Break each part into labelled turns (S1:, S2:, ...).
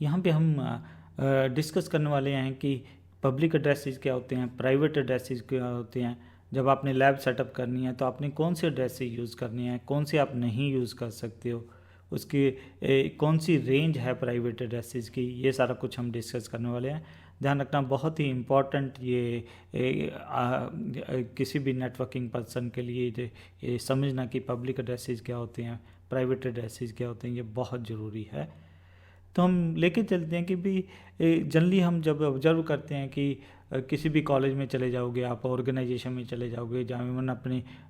S1: यहाँ पे हम डिस्कस करने वाले हैं कि पब्लिक एड्रेसेस क्या होते हैं, प्राइवेट एड्रेसेस क्या होते हैं। जब आपने लैब सेटअप करनी है तो आपने कौन से एड्रेसेस यूज़ करनी है, कौन से आप नहीं यूज़ कर सकते हो, उसकी कौन सी रेंज है प्राइवेट एड्रेसेस की, ये सारा कुछ हम डिस्कस करने वाले हैं। ध्यान रखना बहुत ही इम्पॉर्टेंट किसी भी नेटवर्किंग पर्सन के लिए ये समझना कि पब्लिक एड्रेसेस क्या होते हैं, प्राइवेट एड्रेसेस क्या होते हैं, ये बहुत ज़रूरी है। तो हम लेके चलते हैं कि भी जनरली हम जब ऑब्जर्व करते हैं कि किसी भी कॉलेज में चले जाओगे, आप ऑर्गेनाइजेशन में चले जाओगे, जहाँ इवन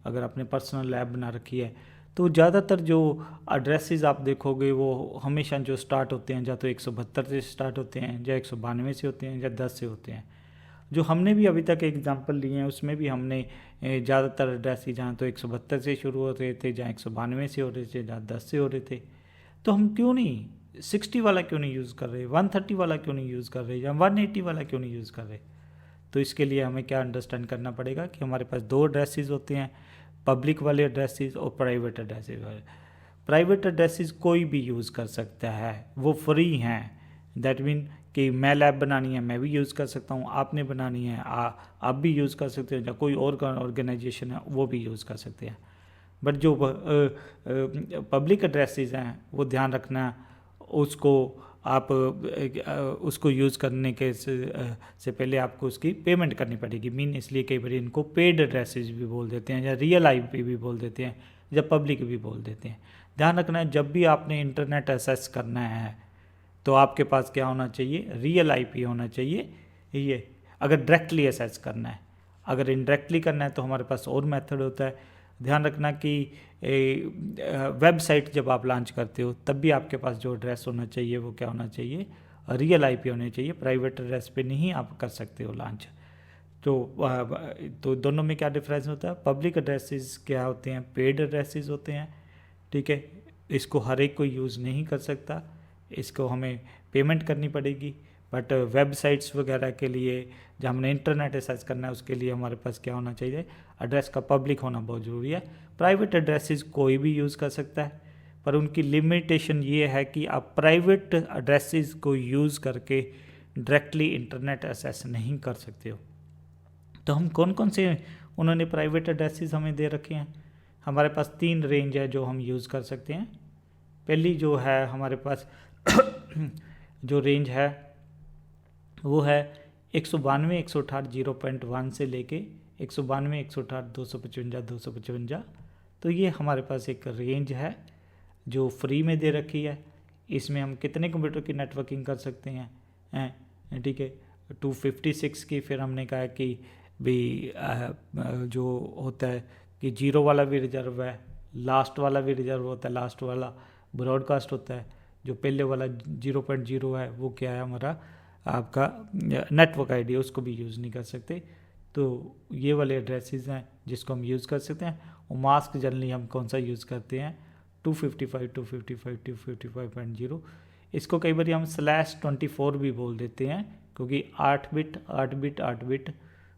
S1: अगर आपने पर्सनल लैब बना रखी है, तो ज़्यादातर जो एड्रेसेस आप देखोगे वो हमेशा जो स्टार्ट होते हैं या तो 172 से स्टार्ट होते हैं, या 192 से होते हैं, या 10 से होते हैं। जो हमने भी अभी तक एग्जांपल लिए हैं उसमें भी हमने ज़्यादातर एड्रेसेस जहाँ तो 172 से शुरू हो रहे थे, जहाँ 192 से हो रहे थे, जहाँ 10 से हो रहे थे। तो हम क्यों नहीं 60 वाला क्यों नहीं यूज़ कर रहे, 130 वाला क्यों नहीं यूज़ कर रहे, या 180 वाला क्यों नहीं यूज़ कर रहे। तो इसके लिए हमें क्या अंडरस्टैंड करना पड़ेगा कि हमारे पास दो एड्रेसेस होते हैं, पब्लिक वाले एड्रेसेस और प्राइवेट एड्रेसेस वाले। प्राइवेट एड्रेसेस कोई भी यूज़ कर सकता है, वो फ्री हैं। दैट मीन कि मैं लैब बनानी है मैं भी यूज़ कर सकता हूँ, आपने बनानी है आप भी यूज़ कर सकते हो, या कोई और ऑर्गेनाइजेशन है वो भी यूज़ कर सकते हैं। बट जो पब्लिक एड्रेसेस हैं वो ध्यान रखना, उसको आप उसको यूज़ करने के से पहले आपको उसकी पेमेंट करनी पड़ेगी। मीन इसलिए कई बार इनको पेड एड्रेसेस भी बोल देते हैं, या रियल आईपी भी बोल देते हैं, या पब्लिक भी बोल देते हैं। ध्यान रखना है जब भी आपने इंटरनेट एक्सेस करना है तो आपके पास क्या होना चाहिए, रियल आईपी होना चाहिए। ये अगर डायरेक्टली एक्सेस करना है, अगर इनडायरेक्टली करना है तो हमारे पास और मेथड होता है। ध्यान रखना कि वेबसाइट जब आप लॉन्च करते हो तब भी आपके पास जो एड्रेस होना चाहिए वो क्या होना चाहिए, रियल आईपी होनी चाहिए। प्राइवेट एड्रेस पे नहीं आप कर सकते हो लॉन्च। तो दोनों में क्या डिफरेंस होता है, पब्लिक एड्रेसेस क्या होते हैं, पेड एड्रेसेस होते हैं। ठीक है, इसको हर एक कोई यूज़ नहीं कर सकता, इसको हमें पेमेंट करनी पड़ेगी। बट वेबसाइट्स वगैरह के लिए जब हमने इंटरनेट एक्सेस करना है उसके लिए हमारे पास क्या होना चाहिए, एड्रेस का पब्लिक होना बहुत ज़रूरी है। प्राइवेट एड्रेसेस कोई भी यूज़ कर सकता है, पर उनकी लिमिटेशन ये है कि आप प्राइवेट एड्रेसेस को यूज़ करके डायरेक्टली इंटरनेट एक्सेस नहीं कर सकते हो। तो हम कौन कौन से उन्होंने प्राइवेट एड्रेसेस हमें दे रखे हैं, हमारे पास 3 रेंज है जो हम यूज़ कर सकते हैं। पहली जो है हमारे पास जो रेंज है वो है 192.168.0.1 से लेके 192.168.255.255। तो ये हमारे पास एक रेंज है जो फ्री में दे रखी है। इसमें हम कितने कंप्यूटर की नेटवर्किंग कर सकते हैं, ठीक है, 256 की। फिर हमने कहा कि भी जो होता है कि 0 वाला भी रिजर्व है, लास्ट वाला भी रिजर्व होता है, लास्ट वाला ब्रॉडकास्ट होता है। जो पहले वाला 0.0 है वो क्या है हमारा आपका नेटवर्क आईडी, उसको भी यूज़ नहीं कर सकते। तो ये वाले एड्रेसेस हैं जिसको हम यूज़ कर सकते हैं। और मास्क जनरली हम कौन सा यूज़ करते हैं, 255.255.255.0। इसको कई बार हम /24 भी बोल देते हैं, क्योंकि 8 बिट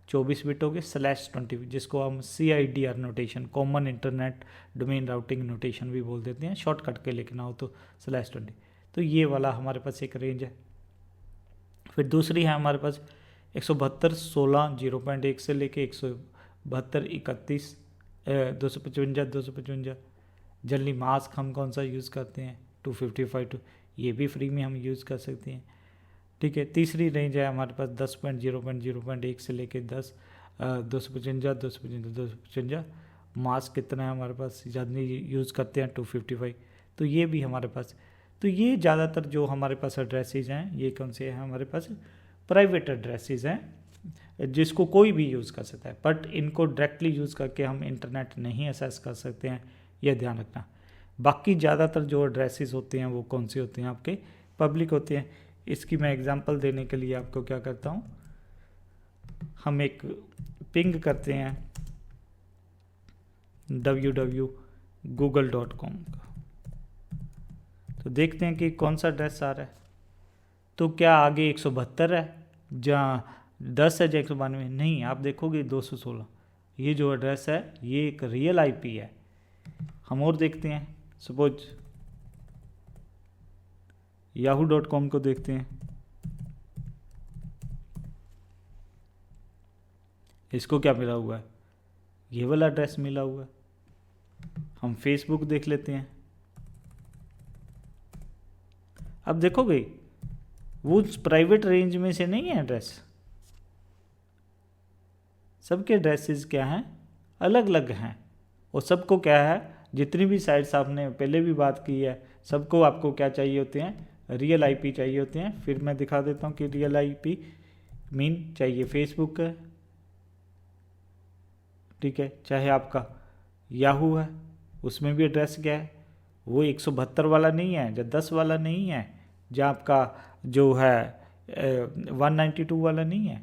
S1: 24 बिट हो गए /20, जिसको हम CIDR notation, common internet domain routing notation भी बोल देते हैं, शॉर्टकट के लिखना हो तो /20। तो ये वाला हमारे पास एक रेंज है। फिर दूसरी है हमारे पास 172.16.0.1 से लेके 172.31 255 जनरली मास्क हम कौन सा यूज़ करते हैं, 255, ये भी फ्री में हम यूज़ कर सकते हैं। ठीक है, तीसरी रेंज है हमारे पास 10.0.0.1 से लेके 255 मास्क कितना है हमारे पास, ज़्यादा यूज़ करते हैं 255। तो ये भी हमारे पास, तो ये ज़्यादातर जो हमारे पास एड्रेसेस हैं ये कौन से हैं, हमारे पास प्राइवेट एड्रेसेस हैं जिसको कोई भी यूज़ कर सकता है। बट इनको डायरेक्टली यूज़ करके हम इंटरनेट नहीं एक्सेस कर सकते हैं, यह ध्यान रखना। बाकी ज़्यादातर जो एड्रेसेस होते हैं वो कौन से होते हैं, आपके पब्लिक होते हैं। इसकी मैं एग्जांपल देने के लिए आपको क्या करता हूँ, हम एक पिंग करते हैं www.google.com का, तो देखते हैं कि कौन सा एड्रेस आ रहा है। तो क्या आगे 172 है, जहाँ 10 है, जहाँ 192 नहीं, आप देखोगे 216। ये जो एड्रेस है ये एक रियल आईपी है। हम और देखते हैं, सपोज yahoo.com को देखते हैं, इसको क्या मिला हुआ है, ये वाला एड्रेस मिला हुआ है। हम फेसबुक देख लेते हैं। अब देखोगे वो प्राइवेट रेंज में से नहीं है एड्रेस, सबके एड्रेसेस क्या हैं, अलग अलग हैं। और सबको क्या है, जितनी भी साइट्स आपने पहले भी बात की है, सबको आपको क्या चाहिए होते हैं, रियल आईपी चाहिए होते हैं। फिर मैं दिखा देता हूँ कि रियल आईपी मीन चाहिए फेसबुक का, ठीक है, चाहे आपका याहू है, उसमें भी एड्रेस क्या है, वो 172 वाला नहीं है, या 10 वाला नहीं है, या आपका जो है 192 वाला नहीं है।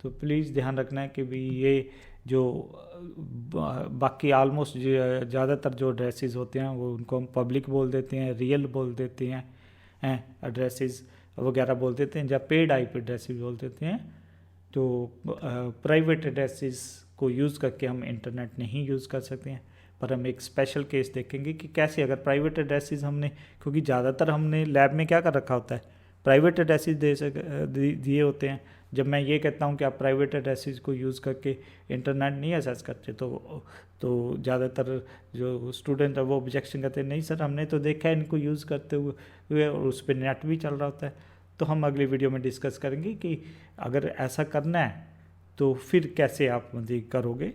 S1: तो प्लीज़ ध्यान रखना है कि भी ये जो बाकी ऑलमोस्ट ज़्यादातर जो एड्रेसेस होते हैं वो उनको हम पब्लिक बोल देते हैं, रियल बोल देते हैं, एड्रेसेस वगैरह बोल देते हैं, या पेड आईपी एड्रेसेस बोल देते हैं। तो प्राइवेट एड्रेसेस को यूज़ करके हम इंटरनेट नहीं यूज़ कर सकते हैं। पर हम एक स्पेशल केस देखेंगे कि कैसे अगर प्राइवेट एड्रेसेस हमने, क्योंकि ज़्यादातर हमने लैब में क्या कर रखा होता है, प्राइवेट एड्रेसेस दिए होते हैं। जब मैं ये कहता हूँ कि आप प्राइवेट एड्रेसेस को यूज़ करके इंटरनेट नहीं एक्सेस करते, तो ज़्यादातर जो स्टूडेंट है वो ऑब्जेक्शन करते हैं, नहीं सर हमने तो देखा है इनको यूज़ करते हुए और उस पर नेट भी चल रहा होता है। तो हम अगली वीडियो में डिस्कस करेंगे कि अगर ऐसा करना है तो फिर कैसे आप मतलब करोगे।